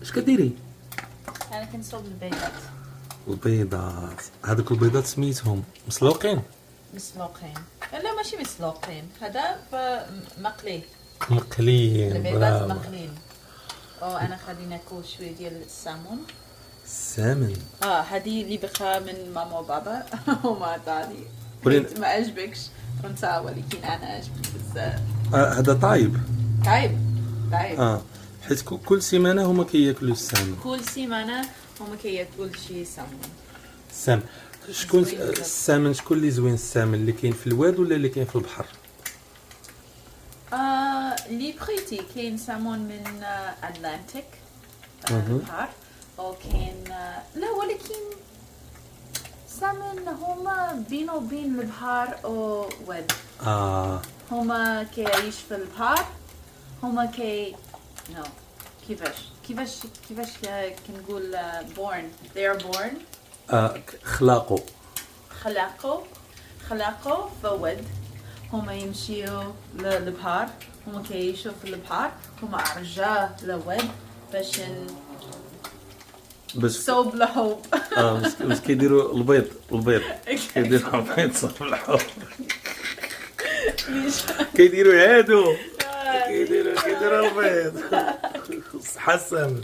اش كديري؟ انا كنصوب البيضات البيضات. هذوك البيضات سميتهم مسلوقين مسلوقين. لا ماشي مسلوقين، هذا مقلي. مقليين. البيضات برافو. مقلين. انا خلينا ناكل شويه ديال السامون. السمن. هذه اللي بقى من ماما وبابا وما عطاني. ولين- ما عجبكش انت، ولكن انا عجبني بزاف. هذا طايب. طيب طيب. حيت كل سيمانه هما كياكلوا السمن. كل سيمانه هما كياكلوا شي سامون. السمن. شكون زوين بزاف. السمن؟ شكون اللي زوين، السمن اللي كاين في الواد ولا اللي كاين في البحر؟ اللي بغيتي كاين سامون من اتلانتيك مهم. البحر، وكاين لا ولكن سامون هما بينو وبين البحر وود. هما كيعيش في البحر. هما نو كيفاش كنقول born. they are born. خلاقو. خلاقو في ود. هما يمشيو للبحر. هما كيعيشوا في البحر. هما عرجاه لود باش بس صوب الحوض. بس كيديروا البيض كيديروا البيض صوب الحوض. كيديروا هادو كيديروا البيض. حسن.